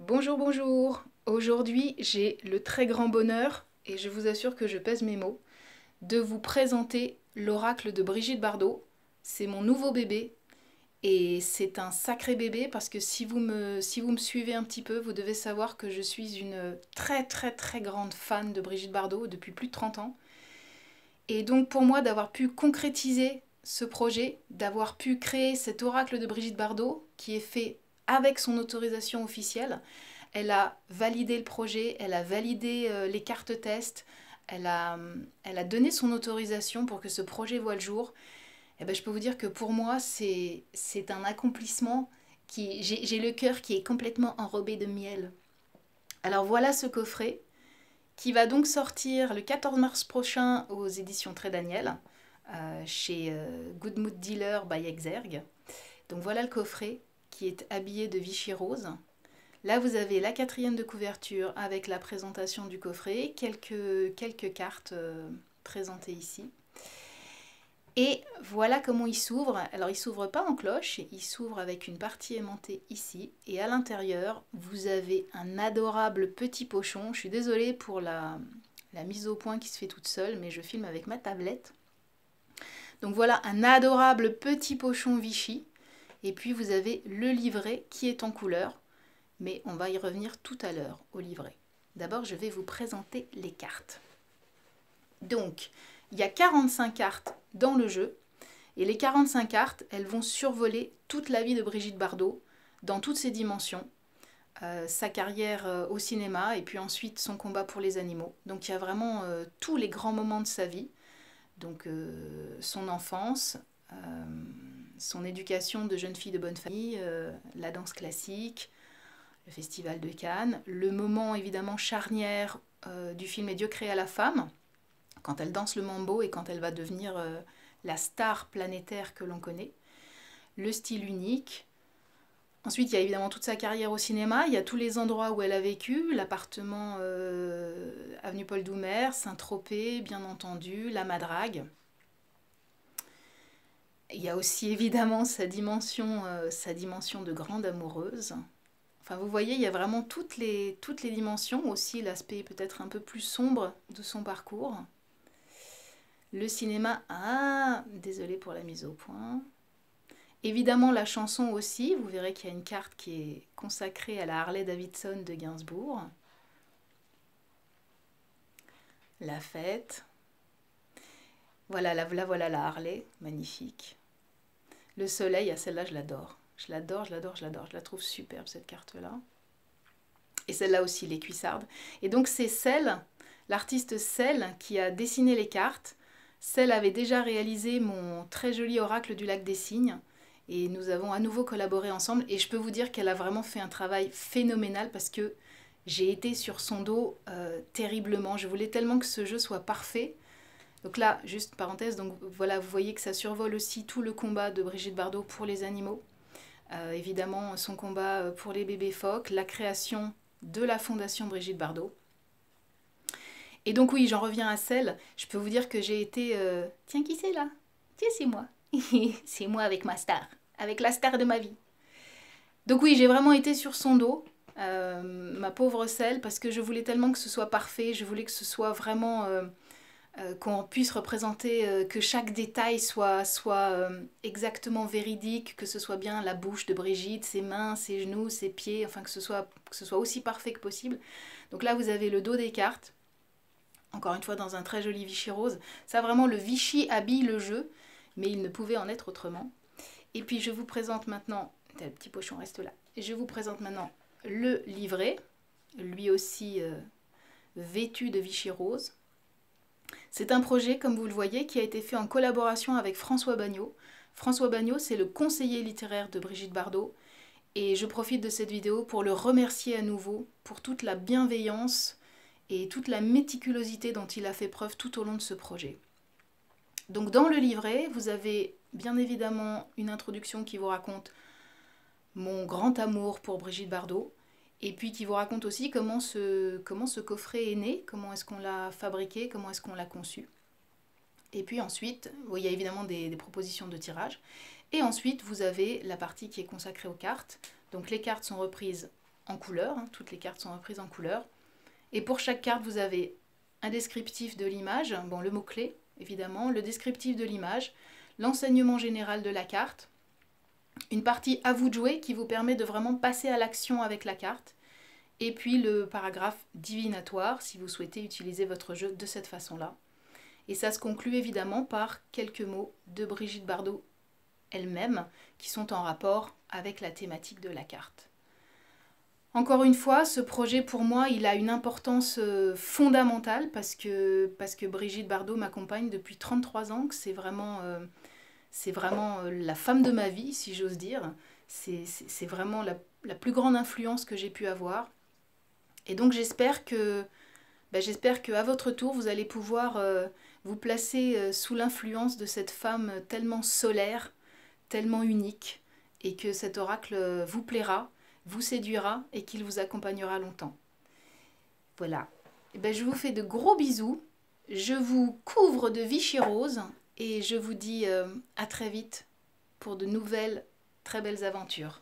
Bonjour, bonjour. Aujourd'hui, j'ai le très grand bonheur, et je vous assure que je pèse mes mots, de vous présenter l'oracle de Brigitte Bardot. C'est mon nouveau bébé, et c'est un sacré bébé parce que si vous me suivez un petit peu, vous devez savoir que je suis une très très très grande fan de Brigitte Bardot depuis plus de 30 ans. Et donc pour moi d'avoir pu concrétiser ce projet, d'avoir pu créer cet oracle de Brigitte Bardot qui est fait avec son autorisation officielle, elle a validé le projet, elle a validé les cartes tests, elle a donné son autorisation pour que ce projet voie le jour. Et ben, je peux vous dire que pour moi, c'est un accomplissement qui... J'ai le cœur qui est complètement enrobé de miel. Alors voilà ce coffret qui va donc sortir le 14 mars prochain aux éditions Très Daniel, chez Good Mood Dealer by Exergue. Donc voilà le coffret qui est habillé de Vichy rose. Là, vous avez la quatrième de couverture avec la présentation du coffret, quelques cartes présentées ici. Et voilà comment il s'ouvre. Alors, il ne s'ouvre pas en cloche, il s'ouvre avec une partie aimantée ici. Et à l'intérieur, vous avez un adorable petit pochon. Je suis désolée pour la mise au point qui se fait toute seule, mais je filme avec ma tablette. Donc voilà, un adorable petit pochon Vichy. Et puis, vous avez le livret qui est en couleur. Mais on va y revenir tout à l'heure au livret. D'abord, je vais vous présenter les cartes. Donc, il y a 45 cartes dans le jeu, et les 45 cartes, elles vont survoler toute la vie de Brigitte Bardot, dans toutes ses dimensions, sa carrière au cinéma, et puis ensuite son combat pour les animaux. Donc il y a vraiment tous les grands moments de sa vie, donc son enfance, son éducation de jeune fille de bonne famille, la danse classique, le Festival de Cannes, le moment évidemment charnière du film Et Dieu créa la femme, quand elle danse le mambo et quand elle va devenir la star planétaire que l'on connaît, le style unique. Ensuite, il y a évidemment toute sa carrière au cinéma, il y a tous les endroits où elle a vécu, l'appartement avenue Paul Doumer, Saint-Tropez, bien entendu, la Madrague. Il y a aussi évidemment sa dimension de grande amoureuse. Enfin, vous voyez, il y a vraiment toutes les dimensions, aussi l'aspect peut-être un peu plus sombre de son parcours. Le cinéma, désolé pour la mise au point. Évidemment, la chanson aussi, vous verrez qu'il y a une carte qui est consacrée à la Harley Davidson de Gainsbourg. La fête. Voilà, voilà la Harley, magnifique. Le soleil, celle-là, je l'adore. Je l'adore, je l'adore, je l'adore. Je la trouve superbe, cette carte-là. Et celle-là aussi, les cuissardes. Et donc, c'est l'artiste Celle, qui a dessiné les cartes. Celle avait déjà réalisé mon très joli oracle du lac des Cygnes. Et nous avons à nouveau collaboré ensemble. Et je peux vous dire qu'elle a vraiment fait un travail phénoménal parce que j'ai été sur son dos terriblement. Je voulais tellement que ce jeu soit parfait. Donc là, juste parenthèse, donc voilà, vous voyez que ça survole aussi tout le combat de Brigitte Bardot pour les animaux. Évidemment, son combat pour les bébés phoques, la création de la fondation Brigitte Bardot. Et donc oui, j'en reviens à celle, je peux vous dire que j'ai été... Tiens, qui c'est là? Tiens, c'est moi. C'est moi avec ma star, avec la star de ma vie. Donc oui, j'ai vraiment été sur son dos, ma pauvre Celle, parce que je voulais tellement que ce soit parfait, je voulais que ce soit vraiment... qu'on puisse représenter, que chaque détail soit exactement véridique, que ce soit bien la bouche de Brigitte, ses mains, ses genoux, ses pieds, enfin que ce soit aussi parfait que possible. Donc là, vous avez le dos des cartes, encore une fois dans un très joli Vichy rose. Ça, vraiment, le Vichy habille le jeu, mais il ne pouvait en être autrement. Et puis, je vous présente maintenant, le petit pochon reste là, et je vous présente maintenant le livret, lui aussi vêtu de Vichy rose. C'est un projet, comme vous le voyez, qui a été fait en collaboration avec François Bagnaud. François Bagnaud, c'est le conseiller littéraire de Brigitte Bardot. Et je profite de cette vidéo pour le remercier à nouveau pour toute la bienveillance et toute la méticulosité dont il a fait preuve tout au long de ce projet. Donc dans le livret, vous avez bien évidemment une introduction qui vous raconte mon grand amour pour Brigitte Bardot, et puis qui vous raconte aussi comment ce coffret est né, comment est-ce qu'on l'a fabriqué, comment est-ce qu'on l'a conçu. Et puis ensuite, il y a évidemment des propositions de tirage. Et ensuite, vous avez la partie qui est consacrée aux cartes. Donc les cartes sont reprises en couleur, hein, toutes les cartes sont reprises en couleur. Et pour chaque carte, vous avez un descriptif de l'image, bon, le mot-clé évidemment, le descriptif de l'image, l'enseignement général de la carte, une partie à vous de jouer qui vous permet de vraiment passer à l'action avec la carte, et puis le paragraphe divinatoire si vous souhaitez utiliser votre jeu de cette façon-là. Et ça se conclut évidemment par quelques mots de Brigitte Bardot elle-même qui sont en rapport avec la thématique de la carte. Encore une fois, ce projet pour moi, il a une importance fondamentale parce que Brigitte Bardot m'accompagne depuis 33 ans, que c'est vraiment la femme de ma vie, si j'ose dire. C'est vraiment la plus grande influence que j'ai pu avoir. Et donc j'espère que à votre tour, vous allez pouvoir vous placer sous l'influence de cette femme tellement solaire, tellement unique, et que cet oracle vous plaira, vous séduira et qu'il vous accompagnera longtemps. Voilà. Et ben, je vous fais de gros bisous, je vous couvre de Vichy rose et je vous dis à très vite pour de nouvelles très belles aventures.